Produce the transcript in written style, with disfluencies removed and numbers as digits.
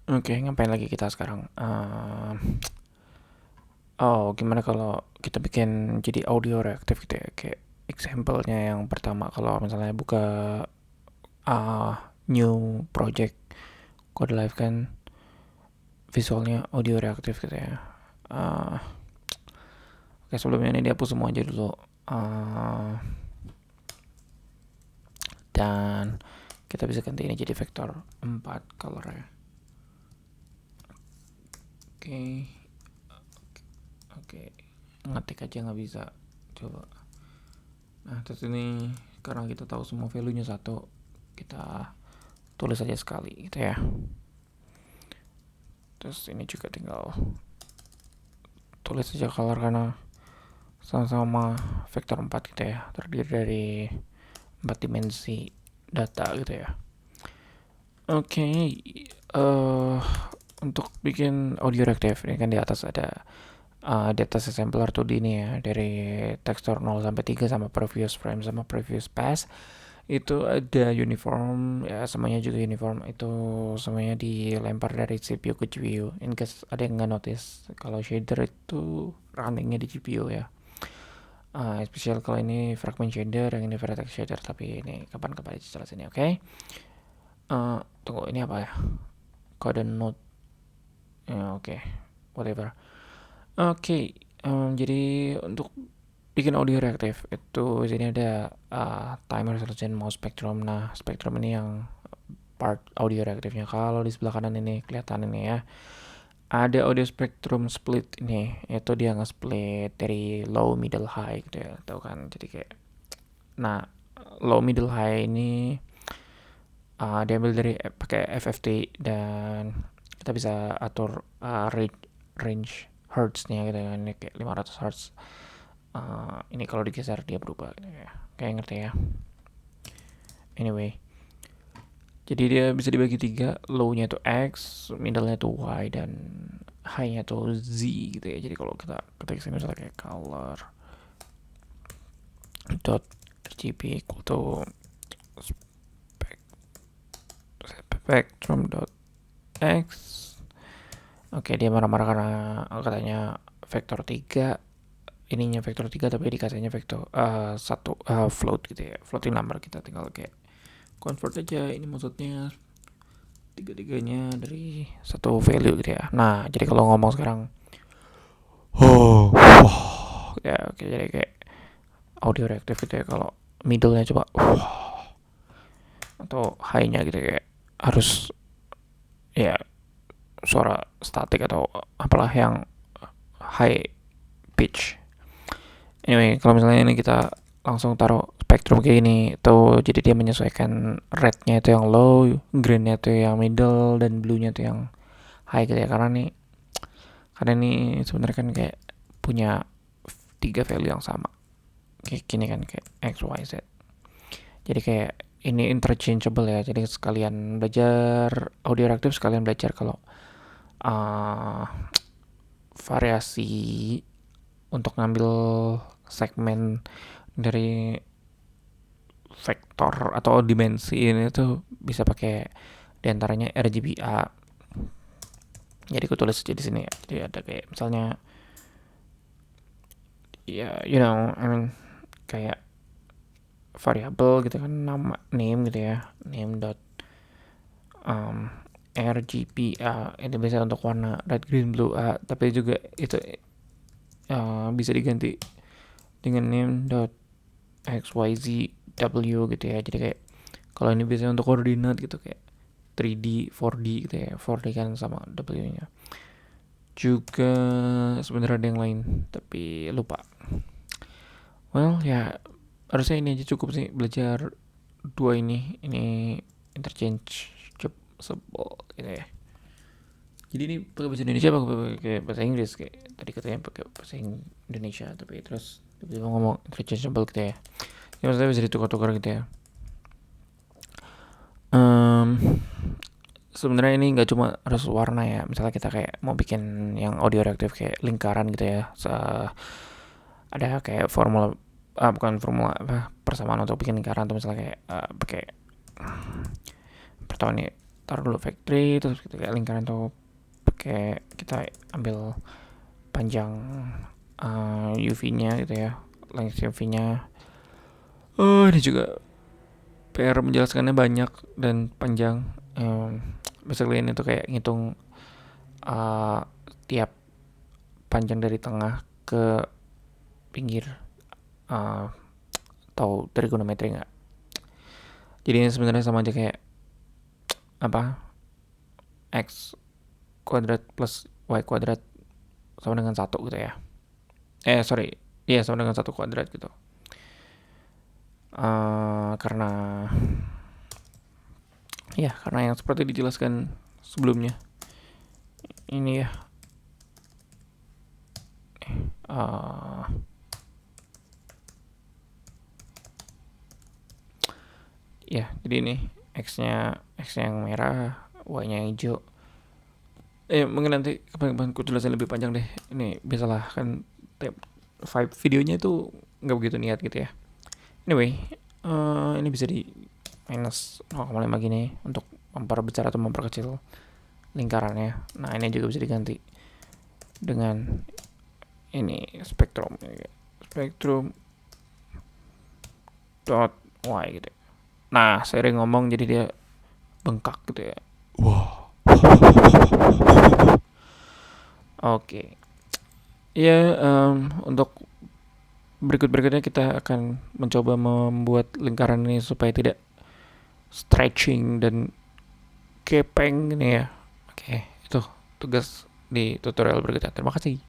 Oke, ngapain lagi kita sekarang? Oh, gimana kalau kita bikin jadi audio reaktif gitu ya? Kayak example-nya yang pertama, kalau misalnya buka new project Code Live kan visualnya audio reaktif gitu ya. Uh, Oke, sebelumnya ini dihapus semua aja dulu. Uh, dan kita bisa ganti ini jadi vektor 4 color-nya. Oke, oke. Ngetik aja nggak bisa. Coba. Nah, terus ini karena kita tahu semua value-nya satu, kita tulis aja sekali gitu ya. Terus ini juga tinggal tulis aja color karena sama-sama vektor 4 gitu ya, terdiri dari 4 dimensi data gitu ya. Oke, untuk bikin audio reactive ini kan di atas ada data sampler 2D ini ya, dari tekstur 0 sampai 3 sama previous frame sama previous pass. Itu ada uniform ya, semuanya juga uniform, itu semuanya dilempar dari CPU ke GPU. In case ada yang nggak notice, kalau shader itu runningnya di GPU ya. Spesial kalau ini fragment shader, yang ini vertex shader, tapi ini kapan-kapan dijelasin ya, oke? Okay? Tunggu, ini apa ya? Kode node ya, oke, okay. Whatever. Oke, jadi untuk bikin audio reaktif itu sini ada timer, resolution, mouse, spectrum. Nah, spectrum ini yang part audio reaktifnya. Kalau di sebelah kanan ini kelihatan ini ya, ada audio spectrum split ini, itu dia nge-split dari low, middle, high gitu ya, tahu kan? Jadi kayak, nah, low, middle, high ini diambil dari pakai FFT, dan kita bisa atur range hertznya gitu kan, ini kayak 500 hertz. Ini kalau digeser dia berubah gitu ya, kayak ngerti ya. Anyway, jadi dia bisa dibagi tiga, low-nya itu X, middle-nya itu Y, dan high-nya itu Z gitu ya. Jadi kalau kita ketik sini misalnya kayak color dot RGB equal to spectrum dot X. Oke, dia marah-marah karena katanya vektor 3, ininya vektor 3 tapi dikasihnya vektor 1 float gitu ya. Floating number, kita tinggal kayak convert aja, ini maksudnya tiga-tiganya dari satu value gitu ya. Nah, jadi kalau ngomong sekarang, oh, ya oke, jadi kayak audio reactive gitu ya. Kalau middle-nya coba, atau high-nya gitu kayak harus ya suara statik atau apalah yang high pitch. Anyway, kalau misalnya ini kita langsung taruh spektrum kayak gini tuh, jadi dia menyesuaikan red-nya itu yang low, green-nya itu yang middle, dan blue-nya itu yang high gitu ya. Karena ini sebenarnya kan kayak punya tiga value yang sama kayak gini kan, kayak x, y, z. Jadi kayak ini interchangeable ya, jadi sekalian belajar audio reaktif, sekalian belajar kalau uh, variasi untuk ngambil segmen dari vektor atau dimensi ini tuh bisa pakai diantaranya RGBA. Jadi aku tulis aja di sini ya. Jadi ada kayak misalnya ya, I mean kayak variabel gitu kan, nama name gitu ya, name dot um, RGBA, ini bisa untuk warna red, green, blue, tapi juga itu bisa diganti dengan name dot xyz w gitu ya. Jadi kayak kalau ini biasanya untuk koordinat gitu, kayak 3D 4D gitu ya, 4D kan sama W nya juga. Sebenarnya ada yang lain tapi lupa. Well ya, harusnya ini aja cukup sih belajar dua ini interchangeable gitu ya. Jadi ini pakai bahasa Indonesia apa pakai bahasa Inggris, kayak tadi katanya pakai bahasa Indonesia tapi terus tiba-tiba ngomong interchangeable gitu ya. Ya maksudnya bisa ditukar-tukar gitu ya. um, Sebenarnya ini nggak cuma harus warna ya. Misalnya kita kayak mau bikin yang audio reaktif kayak lingkaran gitu ya. Ada kayak formula, bukan formula, apa, persamaan untuk bikin lingkaran tuh, misalnya kayak pakai pertama nih taruh dulu factory, terus kita kayak lingkaran tuh pakai kita ambil panjang UV-nya gitu ya, length UV-nya. Oh, ini juga PR menjelaskannya banyak dan panjang. Basically ini tuh kayak ngitung uh, tiap panjang dari tengah ke pinggir. Uh, Tahu trigonometri nggak? Jadi ini sebenarnya sama aja kayak apa, x kuadrat plus y kuadrat sama dengan 1 gitu ya. Sorry, iya sama dengan 1 kuadrat gitu. Karena karena yang seperti dijelaskan sebelumnya ini ya. uh, jadi ini x-nya yang merah, y-nya yang hijau. Mungkin nanti kapan-kapan aku jelasin lebih panjang deh. Ini biasalah kan vibe videonya itu nggak begitu niat gitu ya. Anyway, ini bisa di minus 0,5 gini untuk memperbesar atau memperkecil lingkarannya. Nah, ini juga bisa diganti dengan ini spektrum dot y gitu. Nah, sering ngomong jadi dia bengkak gitu ya. Wow. Oke. Ya, untuk berikutnya kita akan mencoba membuat lingkaran ini supaya tidak stretching dan kepeng ini ya. Oke, itu tugas di tutorial berikutnya. Terima kasih.